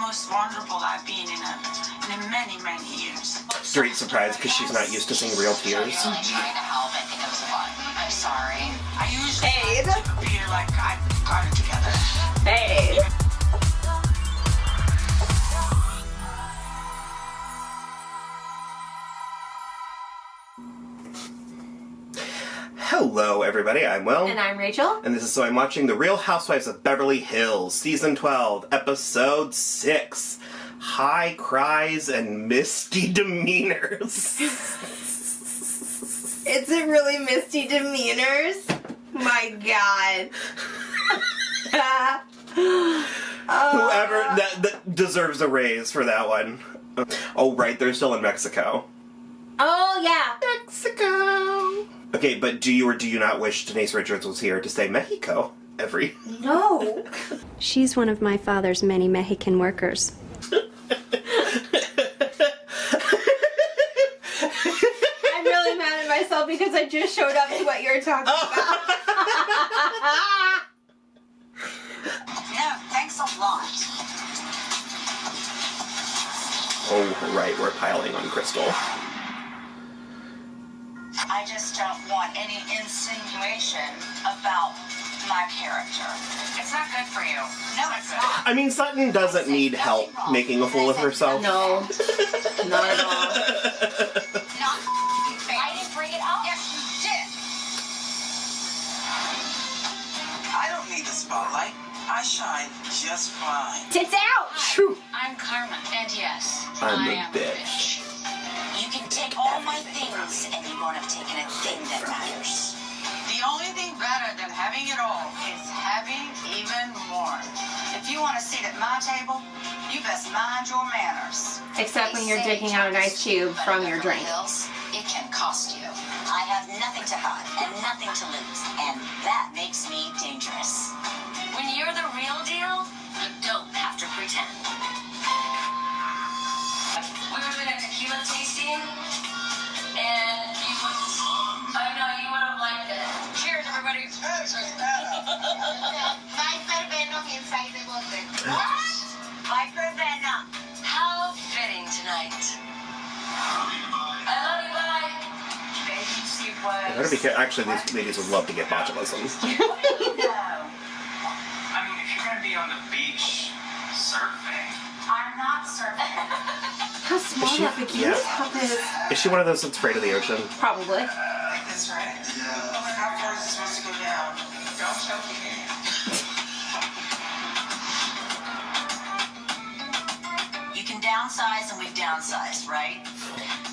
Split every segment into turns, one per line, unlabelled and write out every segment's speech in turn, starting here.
most wonderful I've been in many, many years.
Dorit's surprised because she's not used to seeing real tears.
I was really trying to help. I think it was fun. I'm sorry.
I usually like to appear like I got it together.
Hey.
Hello, everybody. I'm Wil.
And I'm Rachel.
And this is So I'm Watching The Real Housewives of Beverly Hills, Season 12, Episode 6. Hi, Cries and Misty Demeanors.
Is it really Misty Demeanors? My God.
Whoever that deserves a raise for that one. Oh, right, they're still in Mexico.
Oh, yeah.
Mexico. Okay, but do you or do you not wish Denise Richards was here to say Mexico every...
No.
She's one of my father's many Mexican workers.
I'm really mad at myself because I just showed up to what you're talking about.
No, thanks a lot.
Oh, right, we're piling on Crystal.
I just don't want any insinuation about my character. It's not good for you. No, it's not.
I mean, Sutton doesn't need help making a fool of herself.
No. Not at all.
Not I didn't bring it up. Yes, you did.
I don't need the spotlight. I shine just fine.
Tits out!
True.
I'm Carmen, and yes,
I'm
I
a
am
bitch.
You can take all my things, and you won't have taken a thing that matters.
The only thing better than having it all is having even more. If you want a seat at my table, you best mind your manners.
Except when you're digging out an ice cube from your drink.
It can cost you. I have nothing to hide and nothing to lose, and that makes me dangerous. When you're the real deal, you don't have to pretend. We were doing a tequila tasting, and you would, I know you would have liked it. Cheers, everybody. My verbena inside the water. What? My verbena. How fitting tonight. I love you, bye. Agency was.
I better be careful. Actually, these ladies would love to get botulism.
I mean, if you're gonna be on the beach surfing.
I'm not surfing.
How small that bikini top is.
Is she one of those that's afraid of the ocean?
Probably.
Like this, right? Yeah. How far is it supposed to go down? Don't choke me.
You can downsize, and we've downsized, right?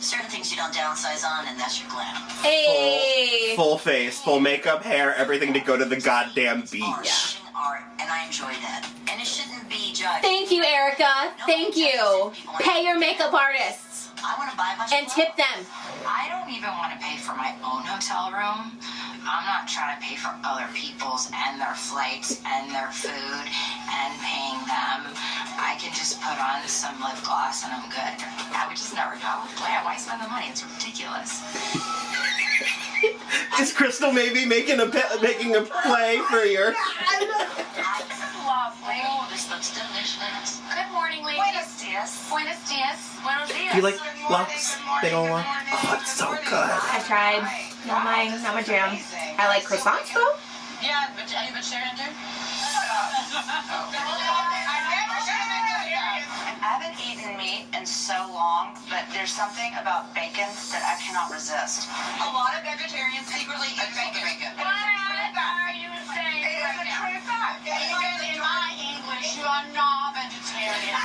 Certain things you don't downsize on, and that's your glam.
Hey!
Full face, full makeup, hair, everything to go to the goddamn beach.
Art, and I enjoy that. And it shouldn't be judged.
Thank you, Erica. Thank you. Pay your makeup artists.
I want to buy a bunch
And
of
tip them.
I don't even want to pay for my own hotel room. I'm not trying to pay for other people's and their flights and their food and paying them. I can just put on some lip gloss and I'm good. I would just never go. Why spend the money? It's ridiculous.
Is Crystal maybe making a play for your...
Lovely. Oh, this looks delicious. Good morning, ladies. Buenos dias. Buenos dias. Buenos dias.
Do you like lox? Big ol' one? Oh, it's so good.
I tried. Not my jam. I like croissants though.
Yeah, but are you vegetarian too? I haven't eaten meat in so long, but there's something about bacon that I cannot resist. A lot of vegetarians secretly eat bacon. What are you saying? It is a true fact. Even in my English, you are not vegetarian.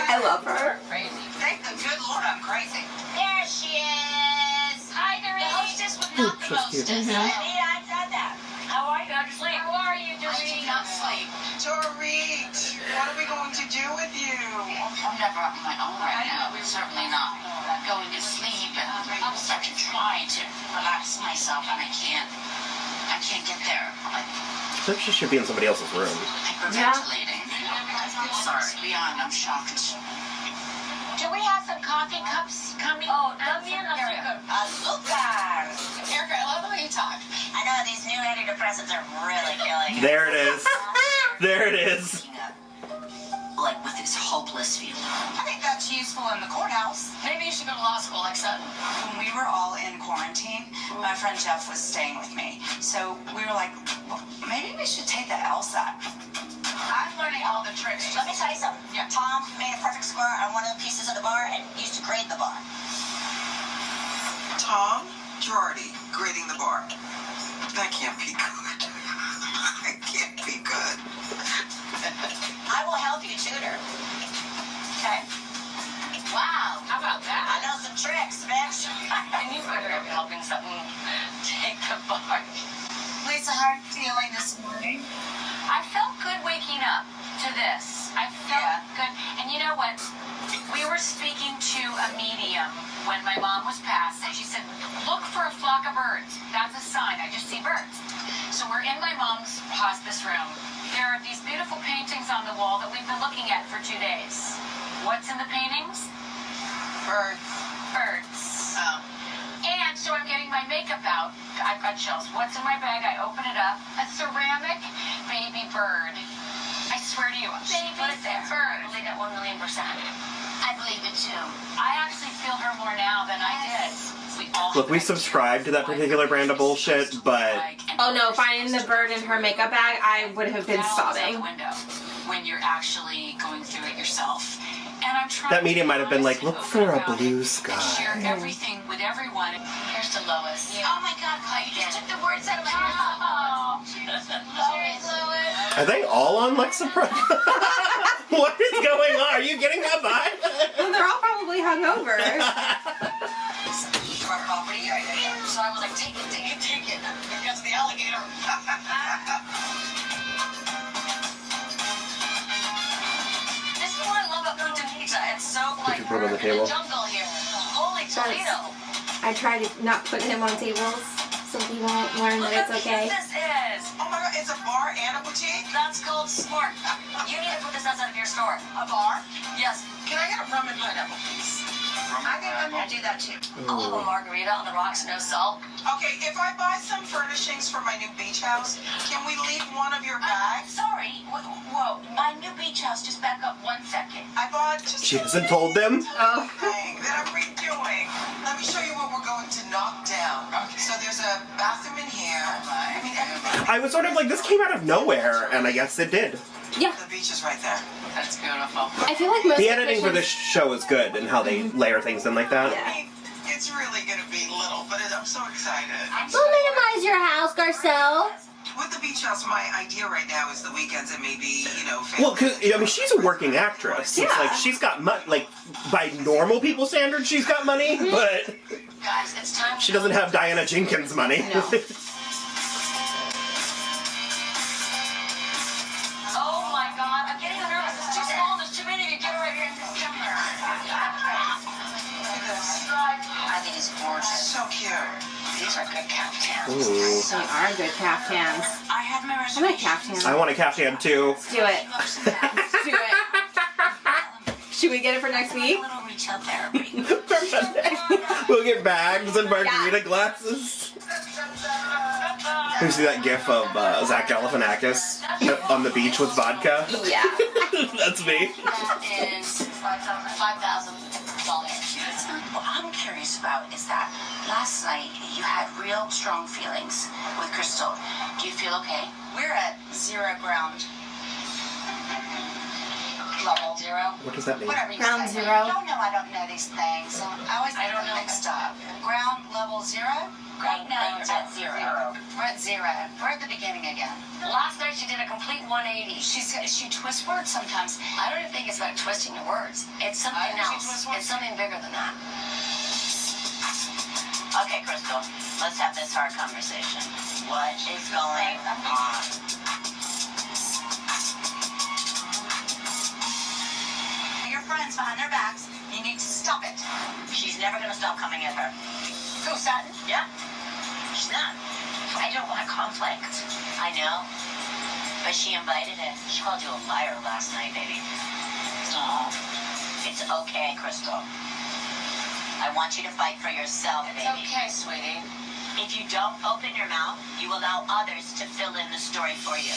I love her.
Crazy. Thank the good Lord I'm crazy. There she is. Hi, Dorit. The hostess would not the hostess. I said that. How are you? How'd you sleep? How are you, Dorit? I did not sleep.
Dorit, what are we going to do with you?
I'm never on my own right now. Certainly not. I'm going to sleep and I'm starting to try to relax myself and I can't get there.
I think she should be in somebody else's room.
Hyperventilating. Sorry, beyond, I'm shocked. Do we have some coffee cups coming? Oh, también azúcar. Azúcar. Erica, I love the way you talk. I know, these new antidepressants are really killing.
There it is. There it is.
like with this hopeless feeling.
I think that's useful in the courthouse.
Maybe you should go to law school like Sutton.
When we were all in quarantine, my friend Jeff was staying with me. So we were like, well, maybe we should take the LSAT. I'm learning all the tricks.
Let me tell you something.
Yeah.
Tom made a perfect square on one of the pieces of the bar and used to grade the bar.
Tom Girardi grading the bar. That can't be good. That can't be good.
I will help you tutor.
Okay. Wow, how about
I
that?
know some tricks, bitch.
And you better be helping Sutton take the bar.
Lisa, how are you feeling this morning?
I felt good waking up to this. I felt good. And you know what? We were speaking to a medium when my mom was passed, and she said, look for a flock of birds. That's a sign. I just see birds. So we're in my mom's hospice room. There are these beautiful paintings on the wall that we've been looking at for 2 days. What's in the paintings?
Birds.
Birds.
Oh.
And so I'm getting my makeup out. I've got chills. What's in my bag? I open it up. A ceramic baby bird. I swear to you.
Baby
Put it there.
bird.
I believe it 1,000,000%.
I believe it too.
I actually feel her more now than I did. We all
Look, we subscribe to that particular brand of bullshit, but
Oh no, finding the bird in her makeup bag, I would have been sobbing.
When you're actually going through it yourself. And I'm trying
that medium
to
might have been like, look for a
about it
blue
and
sky.
share everything with everyone. Here's to Lois.
Oh my God, Kai, you just took the words out of my mouth.
Cheers, Lois.
Are they all on Lexapro? What is going on? Are you getting that vibe?
Well, they're all probably hungover.
Our property. So I was like, take it. Because of the alligator. This is what I love about Punta Pizza. It's so like
you put it on the
we're in
table?
the jungle here. Holy Toledo.
I try to not put him on tables so he won't learn
Look
that
how
it's okay.
cute this is.
Oh my God, it's a bar and a boutique?
That's called smart. You need to put this outside of your store.
A bar?
Yes.
Can I get a rum and pineapple, please?
I think I'm gonna do that too.
I'll have a margarita on the rocks, no salt.
Okay, if I buy some furnishings for my new beach house, can we leave one of your bags?
Sorry. Whoa. My new beach house. Just back up 1 second.
I bought just
She hasn't told them.
Oh.
thing that I'm redoing. Let me show you what we're going to knock down. Okay. So there's a bathroom in here. I mean, everything.
I was sort of like, this came out of nowhere, and I guess it did.
Yeah,
The beach is right there.
That's beautiful.
I feel like most
The
of
editing for this
pictures-
show is good, and how they layer things in like that.
Yeah.
I mean, it's really going to be little, but I'm so excited.
We'll minimize your house, Garcelle.
With the beach house, my idea right now is the weekends and maybe,
Well, cause I mean, she's a working actress. It's like she's got money. Like by normal people standards, she's got money, but
Guys, it's time.
she doesn't have Diana Jenkins money.
No.
Oh my God, I'm getting nervous. It's too small. There's too many of you. Get right here in this camera. I think it's gorgeous.
So cute.
These are good caftans.
Ooh.
They are good caftans.
I have my
I
reservation.
like caftans.
I want a caftan too.
Let's do it. Let's do it. Should we get it for next week?
A little retail therapy.
We'll get bags and margarita glasses. You see that gif of Zach Galifianakis on the beach with vodka?
Yeah.
That's me.
That is $5,000. What I'm curious about is that last night you had real strong feelings with Crystal. Do you feel okay?
We're at 0 ground level.
Zero?
What does that mean?
Whatever you
Ground
say.
zero.
I don't know these things. I always get them mixed up. Ground level 0?
Right now you're at zero.
We're at 0. We're at the beginning again.
Last night she did a complete 180.
She twists words sometimes.
I don't even think it's about twisting your words. It's something
think she
else.
twists words.
It's something bigger than that. Okay, Crystal, let's have this hard conversation. What is going on?
Your friends behind their backs, you need to stop it.
She's never gonna stop coming at her.
Who, Sutton?
Yeah? She's not. I don't want a conflict. I know. But she invited it. She called you a liar last night, baby. Oh. It's okay, Crystal. I want you to fight for yourself,
It's
baby.
okay, sweetie.
If you don't open your mouth, you allow others to fill in the story for you.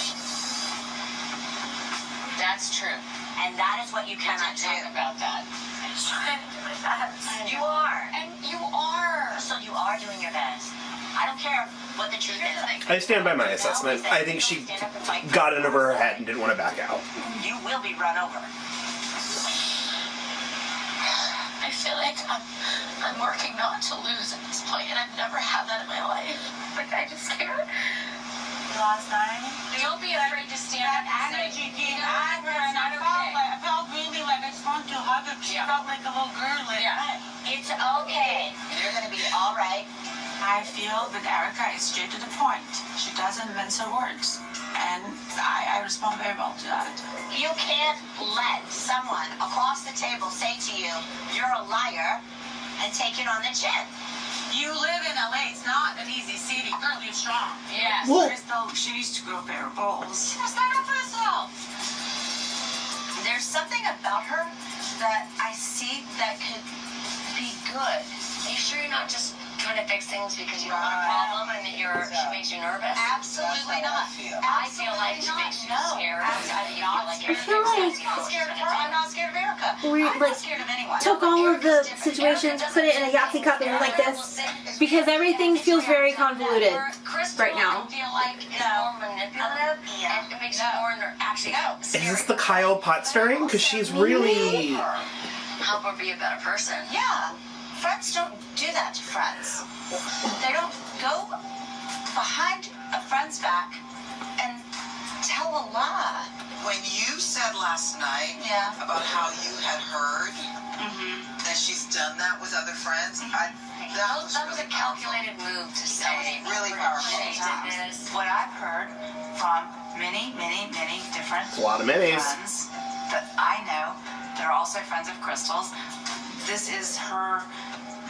That's true.
And that is what you cannot do.
Talk about that.
I'm just trying to do my best. You are.
And you are.
So you are doing your best. I don't care what the truth is.
I stand by my assessment. I think she got it over her head and didn't want to back out.
You will be run over.
I feel like I'm working not to lose at this point, and I've never had that in my life. Like, I just can't.
Last night,
Don't be afraid to stand up and say,
energy
you
came
know,
out of her,
it's
and
not
I
okay.
felt really like I just wanted to hug her. She felt like a little girl. Like,
It's okay. You're going to be all right.
I feel that Erica is straight to the point. She doesn't mince her words. And I respond very well to that.
You can't let someone across the table say to you, you're a liar, and take it on the chin.
You live in LA. It's not an easy city. Girl, you're strong.
Yes.
Well-
Crystal, she needs to grow a pair of balls.
Stand up for herself.
There's something about her that I see that could be good.
Are you sure you're not just trying to fix things because you don't want a problem and that she makes you nervous?
Absolutely not.
I feel like she makes you scared.
I feel like
I'm scared of her. I'm not scared of Erica.
we
I'm
like
not scared of anyone.
took all of the situations, put it in a Yahtzee cup, and we're like this because everything feels very convoluted right now.
Feel like it's more manipulative and it makes you more actually
Is this the Kyle pot stirring? Because she's really...
help her be a better person.
Yeah. Friends don't do that to friends. They don't go behind a friend's back and tell a lie.
When you said last night about how you had heard that she's done that with other friends, that
was a calculated move to say.
really powerful.
She did this.
What I've heard from many different
A lot of minis.
friends that I know that are also friends of Crystal's, this is her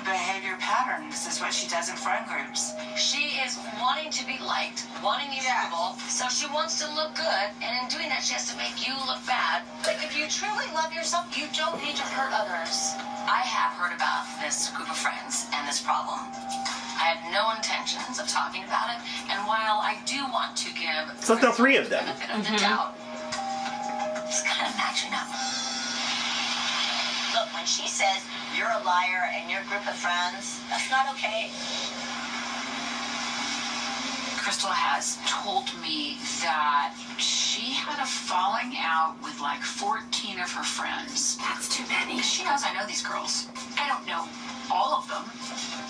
behavior pattern. This is what she does in friend groups.
She is wanting to be liked, wanting the approval, so she wants to look good, and in doing that, she has to make you look bad. But if you truly love yourself, you don't need to hurt others. I have heard about this group of friends and this problem. I have no intentions of talking about it, and while I do want to give
So it's now 3 of them.
benefit of the doubt, it's kind of matching up.
Look, when she says you're a liar and your group of friends, that's not okay.
Crystal has told me that she had a falling out with like 14 of her friends.
That's too many.
She knows I know these girls. I don't know all of them.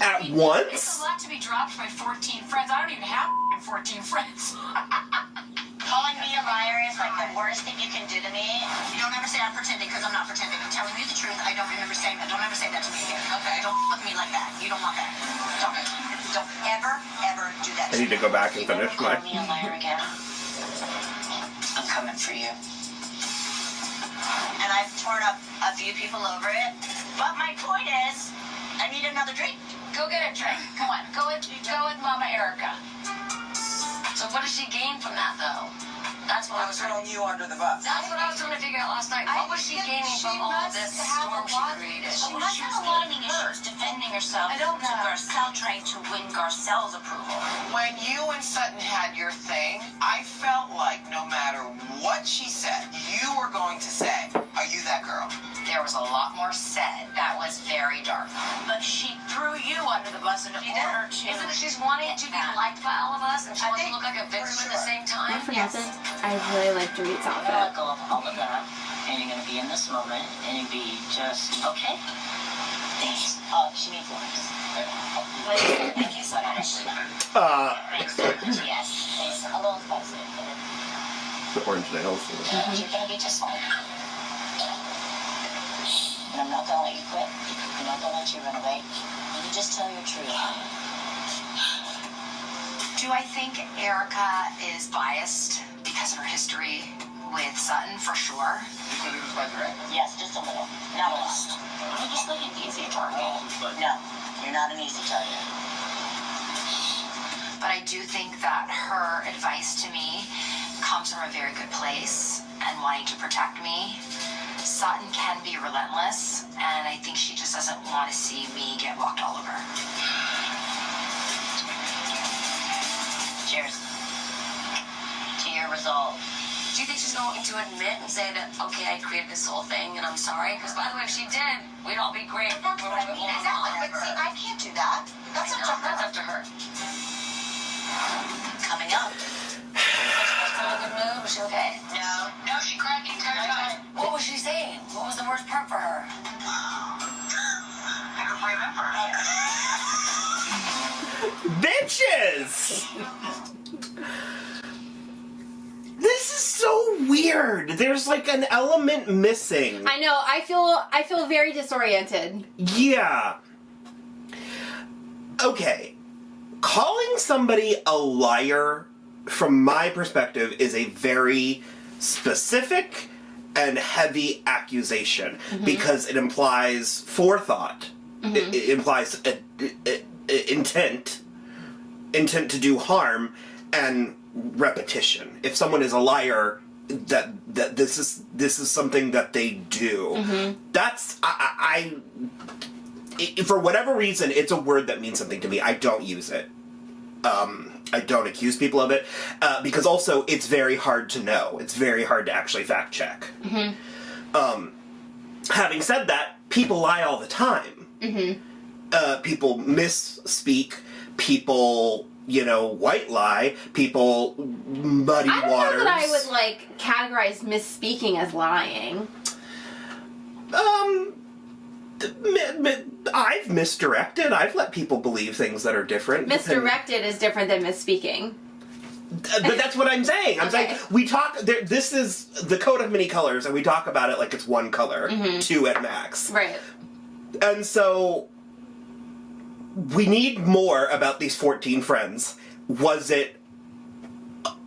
At
It's
once?
a lot to be dropped by 14 friends. I don't even have 14 friends.
Calling me a liar is like the worst thing you can do to me. Don't ever say I'm pretending, because I'm not pretending. I'm telling you the truth. I don't remember saying that. Don't ever say that to me again. Okay. Don't look at me like that. You don't want that. Don't ever do that.
I need to go back and finish my...
Call me a liar again. I'm coming for you. And I've torn up a few people over it. But my point is, I need another drink.
Go get a drink. Come on, go with Mama Erica. So what does she gain from that, though? That's what I
I'm
was trying to...
throwing you under the bus.
That's what I was trying to figure out last night. What was she gaining from all this storm she created?
She must have a lot of issues defending herself.
I don't know.
To Garcelle, trying to win Garcelle's approval.
When you and Sutton had your thing, I felt like no matter what she said, you were going to say, are you that girl?
There was a lot more said. That was very dark.
But she threw you under the bus in order to...
Isn't it she's wanting to be liked by all of us, and she wants to look like a victim at the same time?
Not for nothing. I really like Dorit's
You're gonna
outfit.
let go of all of that, and you're gonna be in this moment, and you be just, okay? Thanks. Oh, she needs lips. Thank you so much. Thanks. Yes. It's a little spicy.
The orange nails.
You're gonna be just fine. And I'm not gonna let you quit. I'm not gonna let you run away. You just tell your truth.
Do I think Erica is biased because of her history with Sutton? For sure.
Because it was my direct?
Yes, just a little. Not a lot. You're just like an easy target. No, you're not an easy target.
But I do think that her advice to me comes from a very good place and wanting to protect me. Sutton can be relentless, and I think she just doesn't want to see me get walked all over.
Cheers. To your resolve.
Do you think she's going to admit and say that, okay, I created this whole thing and I'm sorry? Because, by the way, if she did, we'd all be great.
That's what I mean, exactly. But see, I can't do that. That's up to her.
That's up to her. Coming up. Was she in a good mood? Was she okay?
No.
No, she cried the entire time.
What was she saying? What was the worst part for her?
I don't remember.
Bitches! This is so weird. There's like an element missing.
I know. I feel very disoriented.
Yeah. Okay. Calling somebody a liar, from my perspective, is a very specific and heavy accusation because it implies forethought. It implies intent to do harm, and repetition. If someone is a liar, that this is something that they do. That's for whatever reason, it's a word that means something to me. I don't use it. I don't accuse people of it because also it's very hard to know. It's very hard to actually fact check. Having said that, people lie all the time. People misspeak. People, white lie. People muddy waters.
I don't know that I would categorize misspeaking as lying.
I've misdirected. I've let people believe things that are different.
Misdirected is different than misspeaking.
But that's what I'm saying. I'm saying we talk. This is the coat of many colors, and we talk about it like it's one color, two at max.
Right.
And so we need more about these 14 friends. Was it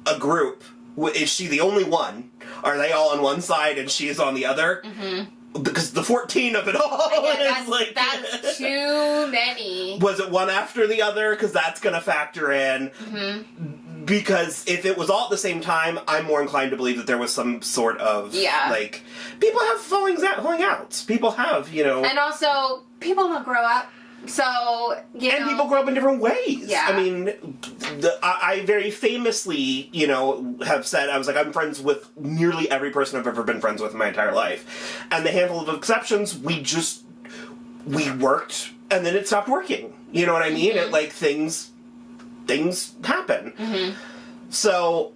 a group? Is she the only one? Are they all on one side and she is on the other? Because the 14 of it all is
that's too many.
Was it one after the other? Because that's going to factor in. Because if it was all at the same time, I'm more inclined to believe that there was some sort of people have falling outs. People have,
and also people don't grow up. So,
and people grow up in different ways.
Yeah.
I mean, I very famously, have said, I was like, I'm friends with nearly every person I've ever been friends with in my entire life. And the handful of exceptions, we worked, and then it stopped working. You know what I mean? It, things happen. So,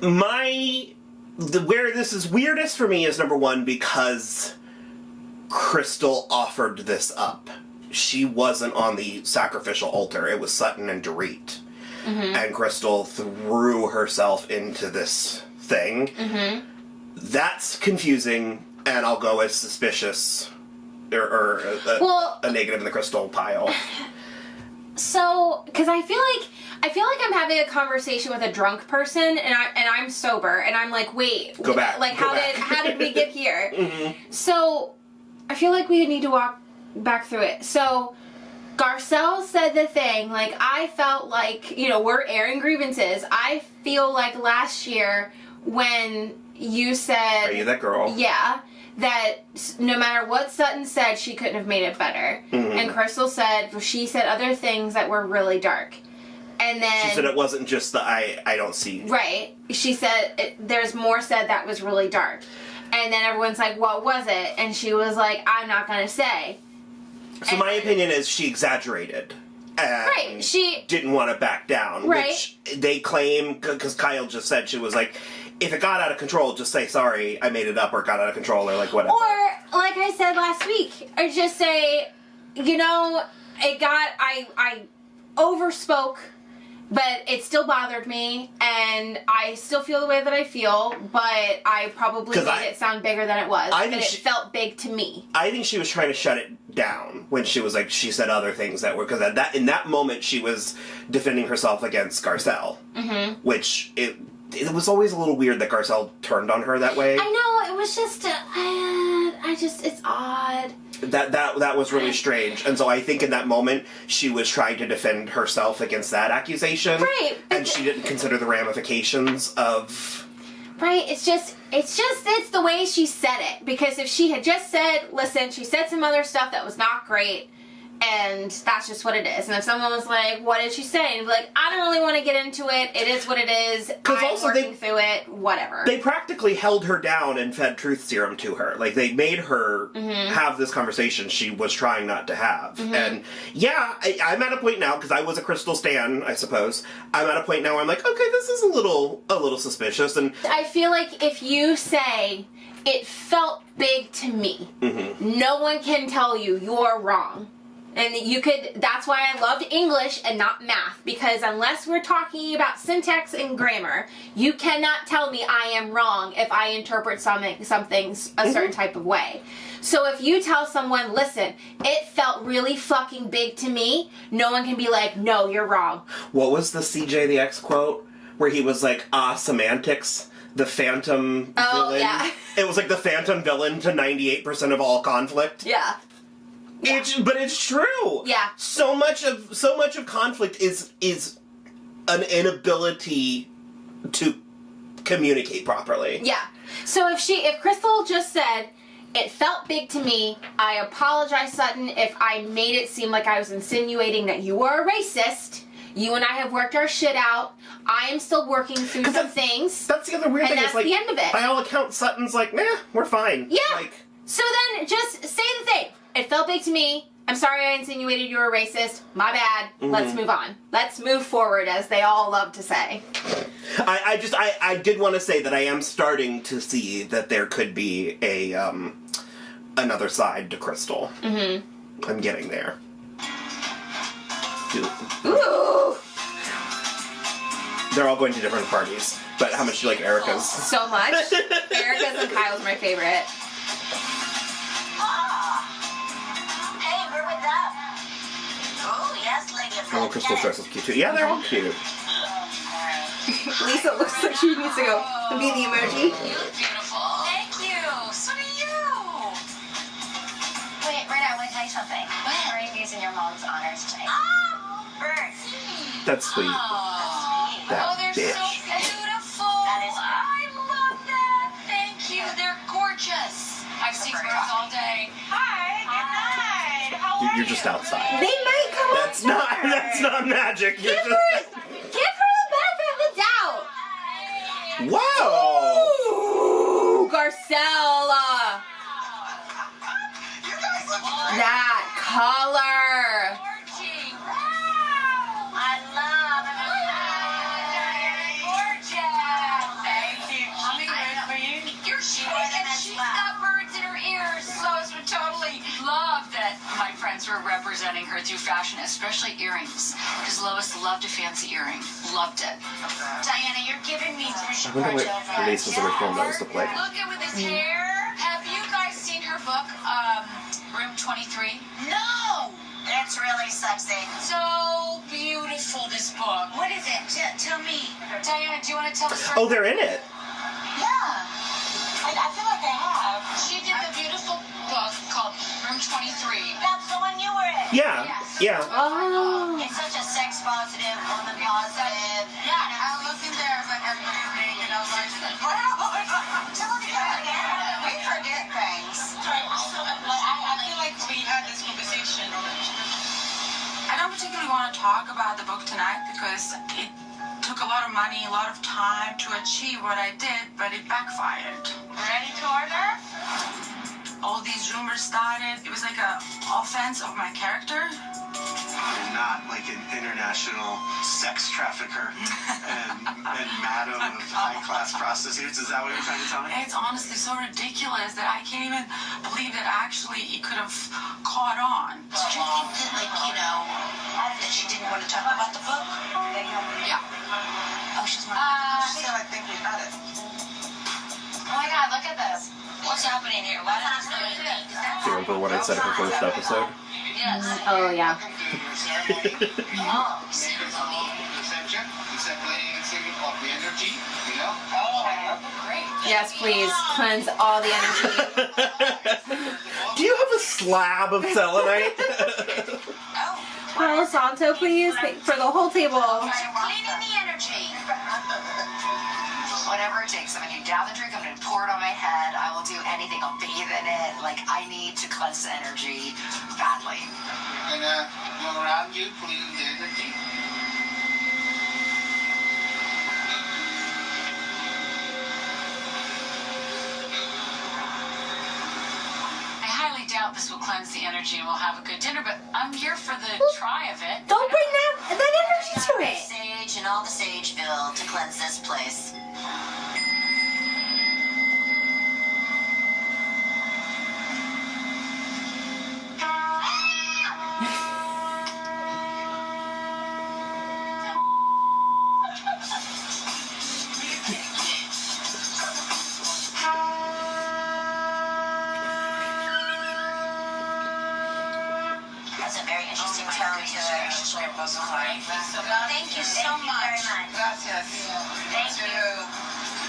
where this is weirdest for me is, number one, because Crystal offered this up. She wasn't on the sacrificial altar. It was Sutton and Dorit. And Crystal threw herself into this thing. That's confusing, and I'll go as suspicious or a negative in the Crystal pile.
So, because I feel like I'm having a conversation with a drunk person, and I'm sober, and I'm like, wait,
go back.
How did we get here? So, I feel like we need to walk back through it. So, Garcelle said the thing, I felt like, we're airing grievances. I feel like last year when you said...
Are you that girl?
Yeah. That no matter what Sutton said, she couldn't have made it better. And Crystal said, she said other things that were really dark. And then...
She said it wasn't just the I don't see...
Right. She said, there's more said that was really dark. And then everyone's like, what was it? And she was like, I'm not going to say.
So my opinion is she exaggerated. And she didn't want to back down.
Right.
Which they claim, because Kyle just said, she was like, if it got out of control, just say, sorry, I made it up, or it got out of control, or whatever.
Or, like I said last week, or just say, I overspoke, but it still bothered me, and I still feel the way that I feel, but I probably made it sound bigger than it was, and it felt big to me.
I think she was trying to shut it down when she was she said other things that were, because in that moment she was defending herself against Garcelle, which it was always a little weird that Garcelle turned on her that way.
I know, it was just, it's odd.
That was really strange, and so I think in that moment she was trying to defend herself against that accusation,
right?
And she didn't consider the ramifications of.
Right, it's the way she said it. Because if she had just said, listen, she said some other stuff that was not great, And that's just what it is. And if someone was like, what did she say? And be like, I don't really want to get into it. It is what it is. I'm
also
working through it. Whatever.
They practically held her down and fed truth serum to her. Like, they made her have this conversation she was trying not to have. And, yeah, I'm at a point now, because I was a Crystal stan, I suppose. I'm at a point now where I'm like, okay, this is a little suspicious. And
I feel like if you say, it felt big to me, no one can tell you you're wrong. And you could, that's why I loved English and not math, because unless we're talking about syntax and grammar, you cannot tell me I am wrong if I interpret something a certain type of way. So if you tell someone, listen, it felt really fucking big to me, no one can be like, no, you're wrong.
What was the CJ the X quote? Where he was like, semantics, the phantom villain.
Yeah.
It was like the phantom villain to 98% of all conflict.
Yeah.
But it's true.
Yeah.
So much of conflict is an inability to communicate properly.
Yeah. So if Crystal just said, it felt big to me, I apologize, Sutton, if I made it seem like I was insinuating that you were a racist. You and I have worked our shit out. I am still working through some things.
That's the other weird thing.
And that's
like,
the end of it.
By all accounts, Sutton's like, nah, we're fine.
Yeah.
Like,
so then just say the thing. It felt big to me. I'm sorry I insinuated you were a racist. My bad. Let's move on. Let's move forward, as they all love to say.
I did want to say that I am starting to see that there could be another side to Crystal. I'm getting there.
Ooh.
They're all going to different parties. But how much do you like Erica's?
So much. Erica's and Kyle's my favorite.
Hey, we're with them. Oh, yes, Lady of
Oh, Crystal's dress is cute too. Yeah, they're all cute.
Lisa looks like she needs to go be the emoji.
You look beautiful.
Thank you. So do you. Wait, right now, I want to tell you something. What? We're using your mom's honors tonight. Oh, birds.
That's sweet. That
they're
bitch.
so beautiful.
That is
I love that. Thank you. They're gorgeous. I've seen birds all day. Hi. Good night. How are
You're just outside.
They might come
That's not magic. You're
Give her the benefit of the doubt.
Wow.
Ooh, Garcella. That color.
I love it.
Gorgeous. Thank you. Hummingbird for you. You're she's got birds in her ears, so I would totally love that my friends were representing her through fashion, especially earrings. Because Lois loved a fancy earring. Loved it.
Diana, you're giving me
I wonder what Lisa's original nose looked like.
Look at with his hair. Have you guys seen her book, Room 23?
No! It's really sexy.
So beautiful, this book.
What is it? Tell me.
Diana, do you want to tell the story?
Oh, they're in it.
Yeah. I feel like I have.
She did the beautiful book called Room 23.
That's the one you were in.
Yeah. Yeah.
Oh.
It's such a sex positive, woman positive.
Yeah, I looked in there, it was like everybody was naked. I was like,
Tell me again.
We forget things.
I feel like we had this conversation. I don't particularly want to talk about the book tonight because it took a lot of money, a lot of time to achieve what I did, but it backfired.
ready to order?
All these rumors started. It was like an offense of my character.
You're not like an international sex trafficker and madam of high-class prostitutes. Is that what you're trying to tell me?
It's honestly so ridiculous that I can't even believe that actually it could have caught on.
Did you think that, like, that she didn't want to talk about the book?
Yeah.
Oh, she's not. She said, I think we got it.
Oh my god, look at this.
What's happening here? Why did this
Do you remember what I said in the first episode?
Yes.
Oh, yeah. Yes, please. Cleanse all the energy.
Do you have a slab of selenite?
Palo Santo, please. For the whole table.
Cleaning the energy.
Whatever it takes. I'm gonna down the drink, I'm gonna pour it on my head. I will do
anything. I'll bathe in it. Like, I need to cleanse the energy badly. I highly doubt this will cleanse the energy and we'll have a good dinner, but I'm here for the try of it.
Don't bring that energy to it.
Sage and all the Sageville to cleanse this place. That's a very interesting tone to it. Thank you so much.
Gracias.
Thank you.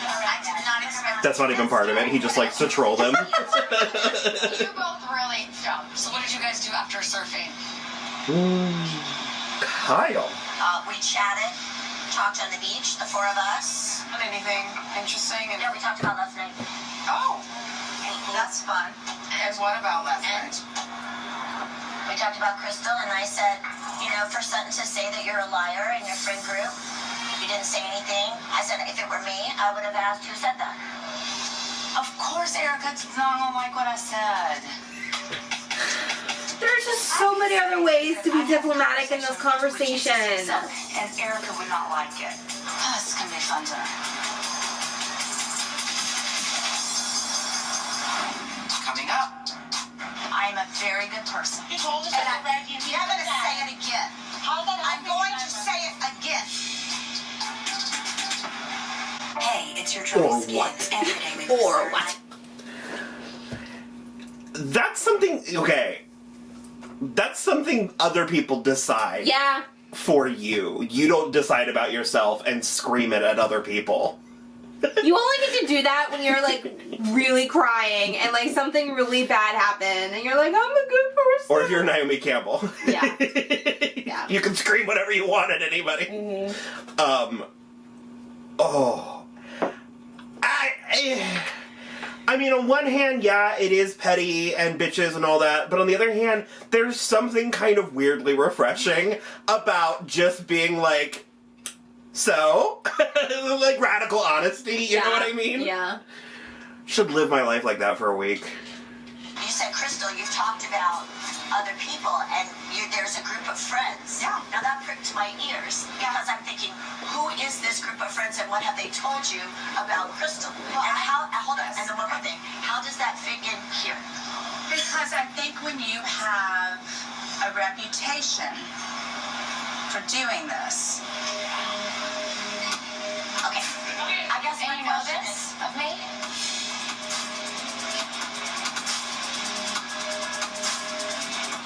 I did not expect.
That's not even part of it. He just likes to troll them.
You're both really dumb. So what did you guys do after surfing?
Kyle.
We chatted, talked on the beach, the four of us.
Anything interesting?
Yeah, we talked about last night.
Oh, that's fun. And what about last night?
We talked about Crystal, and I said, you know, for Sutton to say that you're a liar in your friend group, you didn't say anything. I said, if it were me, I would have asked who said that.
Of course, Erica does not like what I said.
There's just so many other ways to be diplomatic in this conversation.
And Erica would not like it. This is gonna be a fun dinner. Coming up, I am a very good person.
You told us that already. You're going to say it again. I'm going to say it again.
Hey, it's your
Or
trouble skin.
what?
Every day we
Or what?
That's something. Okay. That's something other people decide
Yeah.
for you. You don't decide about yourself and scream it at other people.
You only get to do that when you're like really crying and like something really bad happened and you're like, I'm a good person.
Or if you're Naomi Campbell.
Yeah. Yeah.
You can scream whatever you want at anybody.
Mm-hmm.
I mean, on one hand, yeah, it is petty and bitches and all that, but on the other hand, there's something kind of weirdly refreshing about just being like, so? Like radical honesty, you know what I mean?
Yeah.
Should live my life like that for a week.
You said, Crystal, you've talked about other people, and there's a group of friends.
Yeah.
Now that pricked my ears, because I'm thinking, who is this group of friends, and what have they told you about Crystal?
Well,
and how, hold on, and then one more thing, how does that fit in here?
Because I think when you have a reputation for doing this.
Okay. I guess my
And you know
question
this
is,
of me?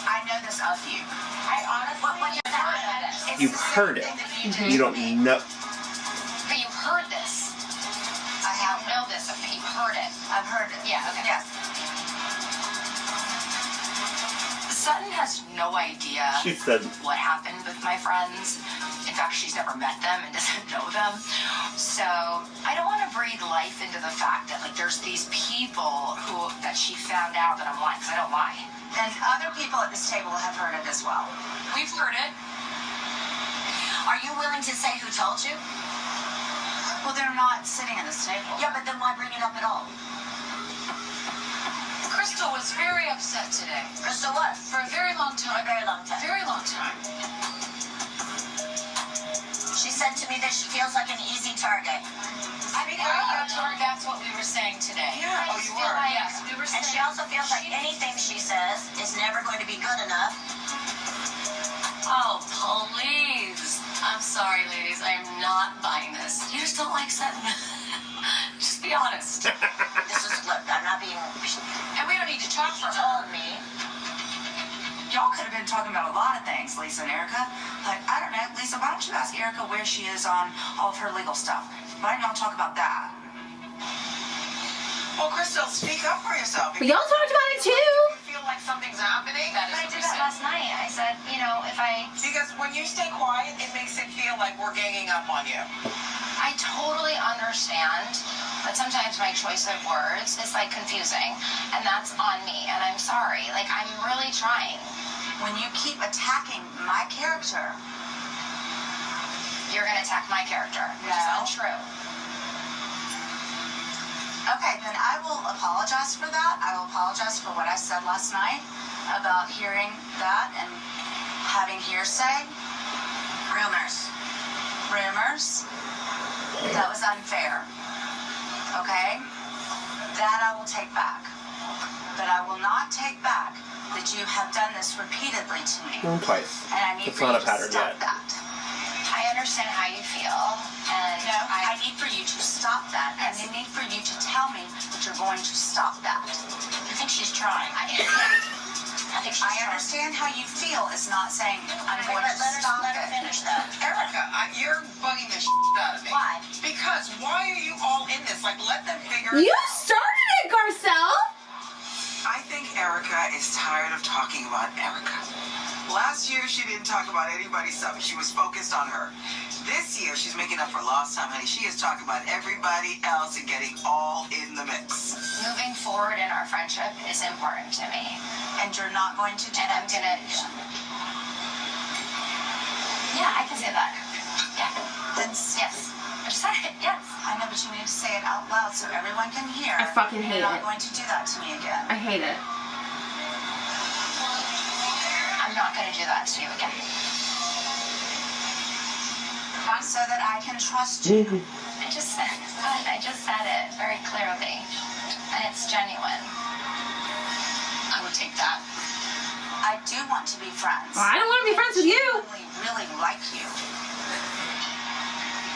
I know this of you.
I honestly, what is that?
It's
You've
the same
heard it.
thing that you did
You
to
don't
me.
know.
But you've heard this.
I
You
have.
don't know this of me. You've heard it.
I've heard it.
Yeah, okay.
Yes.
Sutton has no idea
She said,
what happened with my friends. In fact, she's never met them and doesn't know them. So I don't want to breathe life into the fact that like there's these people that she found out that I'm lying, because I don't lie.
And other people at this table have heard it as well.
We've heard it.
Are you willing to say who told you?
Well, they're not sitting at this table.
Yeah, but then why bring it up at all?
Crystal was very upset today.
Crystal what?
For a very long
For a
time.
very long time.
Very long time.
She said to me that she feels like an easy target.
I mean, that's what we were saying today.
Yeah.
I
Oh,
just
you
feel
were.
like
Yes.
we were
And she
saying-
also feels like anything she says is never going to be good enough.
Oh, please. I'm sorry, ladies. I am not buying this. You just don't like Sutton. Just be honest.
This is, look, I'm not being...
And we don't need to talk
She
for her.
told me.
Y'all could have been talking about a lot of things, Lisa and Erica. Like, I don't know, Lisa, why don't you ask Erica where she is on all of her legal stuff? Why don't y'all talk about that?
Well, Crystal, speak up for yourself.
But y'all talked about it too.
You feel like something's happening?
That is
I
what
did
we
that
said.
last night. I said, you know, if I...
Because when you stay quiet, it makes it feel like we're ganging up on you.
I totally understand that sometimes my choice of words is like confusing, and that's on me, and I'm sorry. Like, I'm really trying.
When you keep attacking my character,
You're gonna attack my character, which is
No.
untrue.
okay, then I will apologize for that. I will apologize for what I said last night about hearing that and having hearsay. Rumors. That was unfair. Okay? That I will take back. But I will not take back that you have done this repeatedly to me.
Twice.
And I need
It's
for
not
you
a
to
pattern
stop
yet.
that.
I understand how you feel, and
No, I need for you to stop that. And I need for you to tell me that you're going to stop that.
I think she's trying. I think she's
I
trying.
understand how you feel is not saying I'm going to stop
Let her
it.
finish, though.
Erica, you're bugging the out of me.
Why?
Because why are you all in this? Like, let them figure
You
it out.
started it, Garcelle!
I think Erica is tired of talking about Erica. Last year, she didn't talk about anybody's stuff. She was focused on her. This year, she's making up for lost time, honey. She is talking about everybody else and getting all in the mix.
moving forward in our friendship is important to me.
And you're not going to do
And
that
I'm
to
gonna...
me again.
Yeah, I can say that. Yeah.
Then
Yes. I just said it. Yes.
I know, but you need to say it out loud so everyone can hear.
I fucking hate
You're not
it.
going to do that to me again.
I hate it.
I'm not gonna do that to you again.
So that I can trust you.
I just said it very clearly. And it's genuine.
I would take that.
I do want to be friends.
Well, I don't want to be friends with you.
I really like you.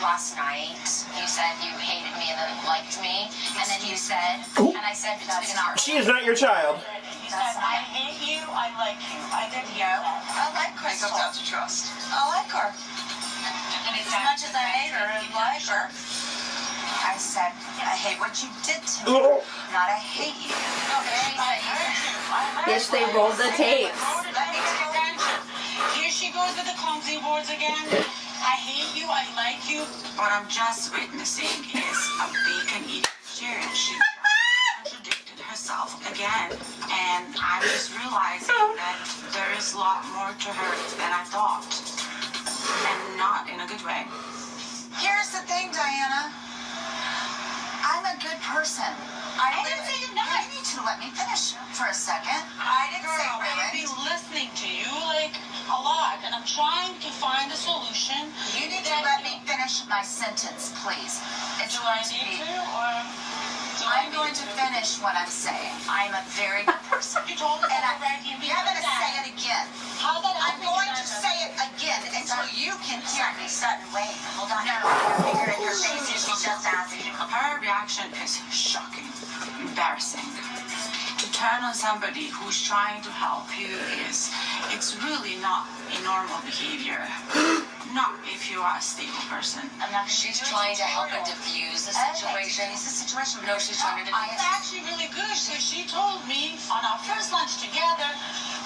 Last night, you said you hated me and then liked me. And then you said,
Ooh.
and I said,
That's not
She is not your child.
You said, I hate you, I like you. I did hear that.
I like
It
Crystal.
comes down to trust.
I like her.
And it's
As much as I hate her and like her. I said, I hate what you did to me.
Oh.
Not I hate you.
Yes, they rolled the tapes.
Let me tell you.
Here she goes with the clumsy words again. I hate you, I like you. What I'm just witnessing is a bacon-eating stew, and she contradicted herself again. And I'm just realizing that there is a lot more to her than I thought. And not in a good way.
Here's the thing, Diana. I'm a good person. I didn't say you're not. You need to let me finish for a second. I didn't say
Girl, I've been
ruined.
listening to you like a lot, and I'm trying to find a solution.
You need to let me finish my sentence, please. It's
Do
going
I
to
need
be.
to, or do I
I'm going to finish what I'm saying. I'm a very good person.
You told us
And
already.
I'm going to say it again.
How that
I'm going to say it again until you can hear me. Sutton, wait. Hold on. No, figure it your face. She just asked you to come.
Her reaction is shocking, embarrassing. To turn on somebody who's trying to help you it's really not a normal behavior. Not if you are a stable person.
She's trying to help and diffuse the situation.
It's a situation.
No, she's trying to
It's
diffuse.
actually really good. So she told me on our first lunch together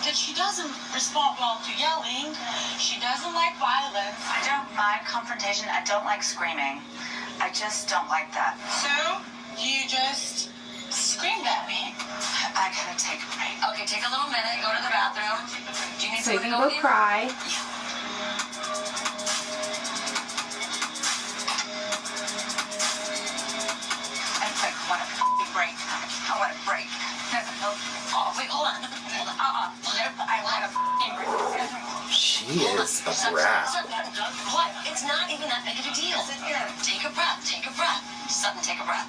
that she doesn't respond well to yelling. She doesn't like violence.
I don't mind confrontation. I don't like screaming. I just don't like that.
So you just screamed at me.
I gotta take a break.
Okay, take a little minute, go to the bathroom. Do you need
So you
someone
can
to go
go
with you?
cry.
I want a f***ing break. I want a break.
Oh, wait, hold on.
I want a f***ing break.
She is a brat.
What? It's not even that big of a deal. Take a breath, take a breath. Sutton, take a breath.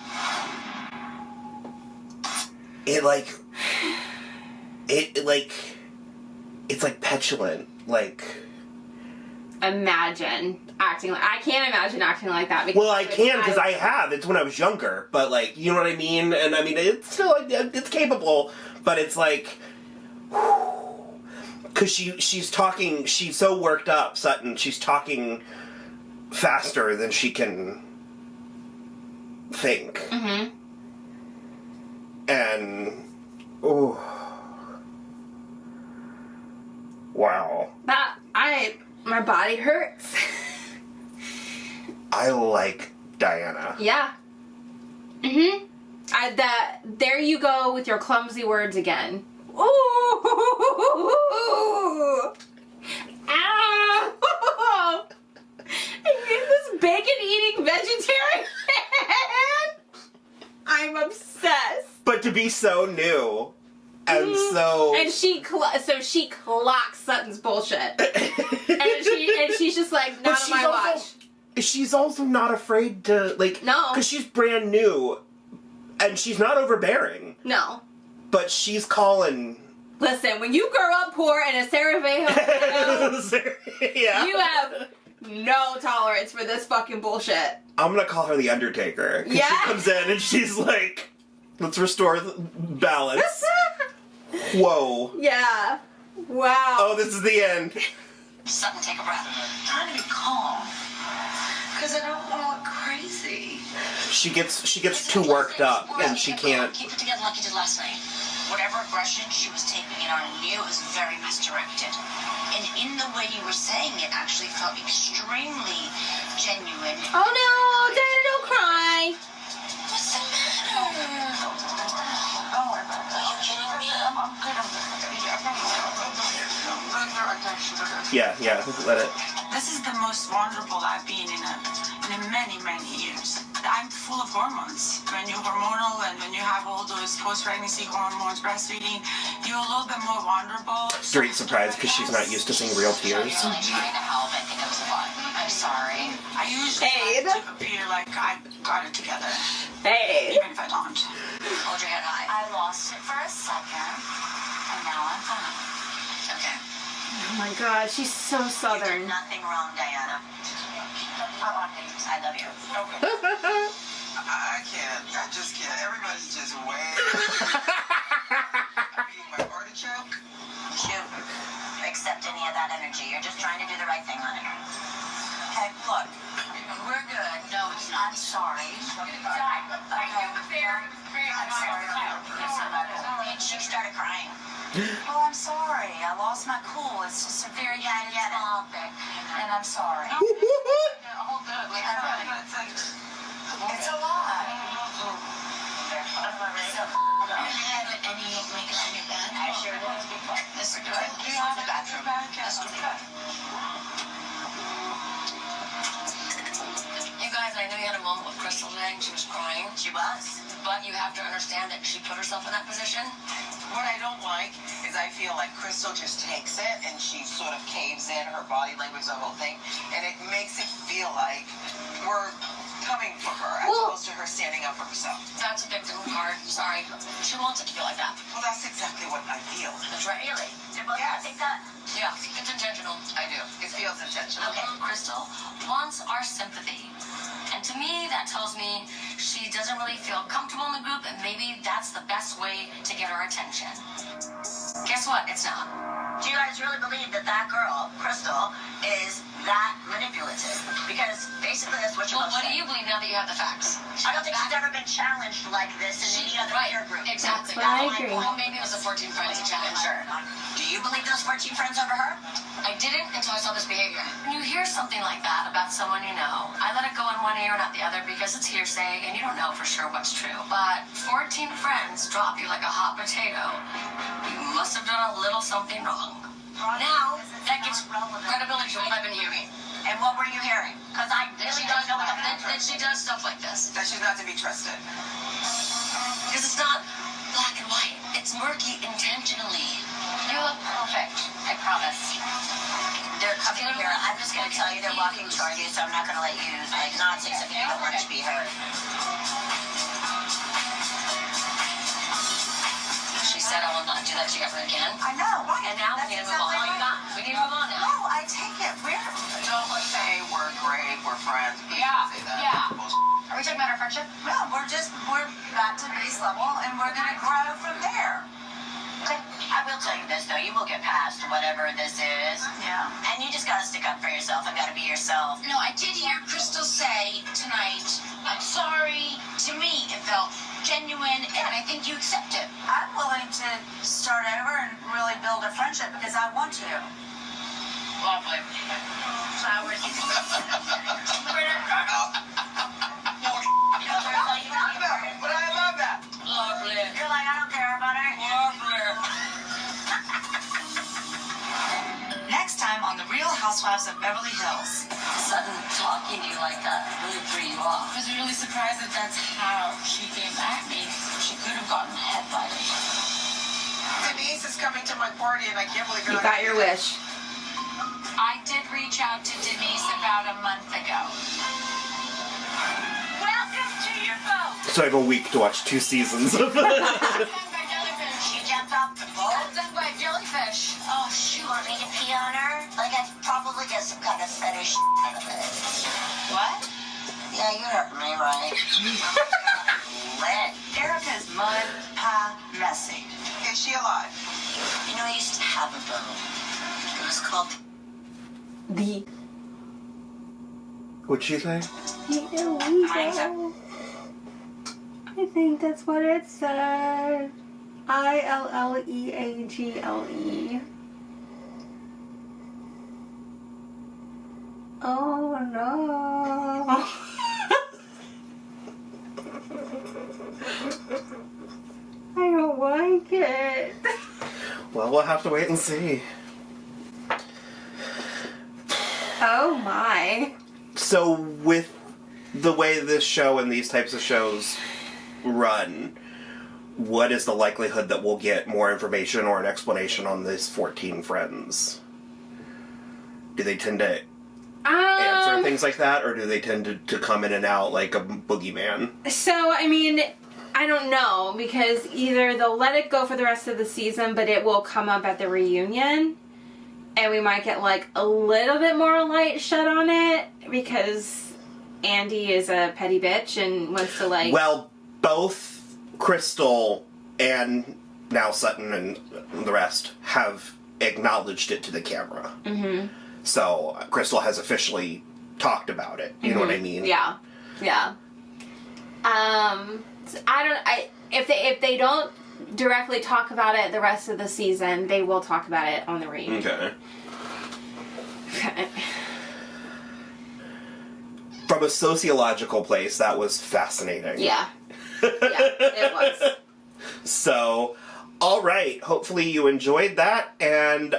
It's like petulant. Like,
Imagine acting like... I can't imagine acting like that. Because
well, I can because I have. It's when I was younger, but like, you know what I mean? And I mean, it's still, it's capable, but it's like, because she's talking, she's so worked up, Sutton, she's talking faster than she can think.
Mm-hmm.
And, oh, wow.
My body hurts.
I like Diana.
Yeah. Mm-hmm. There you go with your clumsy words again. Ooh. Ow. This bacon-eating vegetarian. I'm obsessed.
But to be so new. And so...
And she clocks Sutton's bullshit. and she's just like, not on my watch.
She's also not afraid to, like...
No.
Because she's brand new. And she's not overbearing.
No.
But she's calling...
Listen, when you grow up poor in a Sarajevo,
yeah.
you have no tolerance for this fucking bullshit.
I'm gonna call her the Undertaker. 'Cause
Yeah.
she comes in and she's like, let's restore the balance. Whoa.
Yeah. Wow.
Oh, this is the end.
Sutton, take a breath.
I'm trying to be calm. Because I don't want to look crazy.
She gets too worked up and she can't.
Keep it together like you did last night. Whatever aggression she was taking it on you was very misdirected. And in the way you were saying it actually felt extremely genuine.
Oh no, Diana, don't cry.
What's the matter?
Oh, are you kidding me? I'm good.
Yeah, let it.
This is the most vulnerable I've been in many, many years. I'm full of hormones. When you're hormonal and when you have all those post-pregnancy hormones, breastfeeding, you're a little bit more vulnerable.
Dorit's surprised because she's not used to seeing real tears.
I'm really trying to help. I think it was a lot. I'm sorry.
I usually like to appear like I got it together.
Hey.
Even if I don't.
Hold your head high.
I lost it for a second, and now I'm fine.
Okay.
Oh my god, she's so
You
southern.
did nothing wrong, Diana. I love you.
I can't. I just can't. Everybody's just way. Eating my artichoke.
Shoot. Accept any of that energy. You're just trying to do the right thing, honey.
Hey, look, we're good.
No, it's not.
I'm sorry. I'm sorry.
And she started crying.
Well, I'm sorry. I lost my cool. It's just a very heated topic, and I'm sorry. It's a lot.
Have any makeup on your bed? I sure do. This is good. This is the bathroom. Let's go to the bathroom. You guys, I know you had a moment with Crystal today and she was crying. She was. But you have to understand that she put herself in that position.
What I don't like is I feel like Crystal just takes it and she sort of caves in, her body language, the whole thing, and it makes it feel like we're coming for her as opposed to her standing up for herself.
That's a victim card. Sorry. She wants it to feel like that.
Well, that's exactly what I feel.
That's right. Really?
Yes.
I think that. Yeah, it's intentional.
I do. It feels intentional.
Okay, Crystal wants our sympathy. And to me, that tells me she doesn't really feel comfortable in the group, and maybe that's the best way to get her attention. Guess what? It's not. Do you guys really believe that that girl, Crystal, is that manipulative? Because basically that's what you're What do you believe now that you have the facts? I don't think she's ever been challenged like this in any other peer group. Exactly.
That's what I agree.
Well, maybe it was the 14 friends that challenged her. Do you believe those 14 friends over her? I didn't until I saw this behavior. When you hear something like that about someone you know, I let it go in one ear and out the other because it's hearsay and you don't know for sure what's true. But 14 friends drop you like a hot potato. You must have done a little something wrong. Now, that gives credibility to what I've been hearing. And what were you hearing? Because I really don't know what that she does stuff like this.
That she's not to be trusted.
Because it's not black and white. It's murky intentionally. You look perfect. I promise. They're coming here. I'm just going to tell you they're walking toward you, so I'm not going to let you, like, not say something you don't want to be heard. She said I will not do that to you ever again.
I know. Right.
And now we need to move on. We need to move on now.
No, I take it.
Don't say we're great, we're friends. Please don't say that.
Yeah.
Bullshit.
Are we talking about our friendship?
No, we're back to base level, and we're gonna grow from there.
Okay. I will tell you this, though. You will get past whatever this is.
Yeah.
And you just gotta stick up for yourself and gotta be yourself. No, I did hear Crystal say tonight, I'm sorry. To me, it felt genuine, and I think you accept it.
I'm willing to start over and really build a friendship because I want to.
Lovely. Flowers.
Housewives of Beverly Hills.
Sutton talking to you like that really threw you off.
I was really surprised that that's how she came at me. She could have gotten headbutted.
Denise is coming to my party, and I can't believe you're
You
not
got your wish.
I did reach out to Denise about a month ago.
Welcome to your boat.
So I have a week to watch 2 seasons of
She jumped off the boat.
Done by jellyfish.
Oh, shoot. You want me to pee on her? Like, I'd probably get some kind of fetish out of it.
What?
Yeah, you heard me right. Lit.
Erica's mud pie messy.
Is she alive?
You know, I used to have a boat. It was called...
The
What'd she say?
I think that's what it said. ILLEAGLE. Oh no. I don't like it.
Well, we'll have to wait and see.
Oh my.
So with the way this show and these types of shows run, what is the likelihood that we'll get more information or an explanation on these 14 friends? Do they tend to answer things like that, or do they tend to come in and out like a boogeyman?
So, I mean, I don't know, because either they'll let it go for the rest of the season, but it will come up at the reunion, and we might get like a little bit more light shed on it, because Andy is a petty bitch and wants to like...
Well, both Crystal and now Sutton and the rest have acknowledged it to the camera.
Mm-hmm.
So Crystal has officially talked about it. You know what I mean?
Yeah. Yeah. If they don't directly talk about it the rest of the season, they will talk about it on the reunion.
Okay. From a sociological place, that was fascinating.
Yeah. Yeah, it was.
So, all right. Hopefully you enjoyed that, and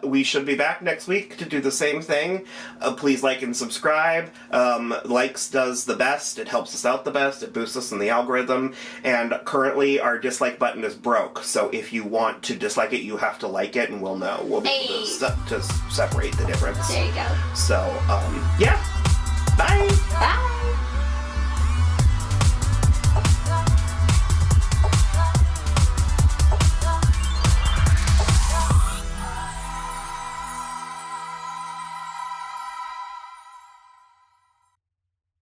we should be back next week to do the same thing. Please like and subscribe. Likes does the best. It helps us out the best. It boosts us in the algorithm. And currently our dislike button is broke, so if you want to dislike it, you have to like it, and we'll know. We'll be able to separate the difference.
There you go.
So, yeah. Bye.
Bye.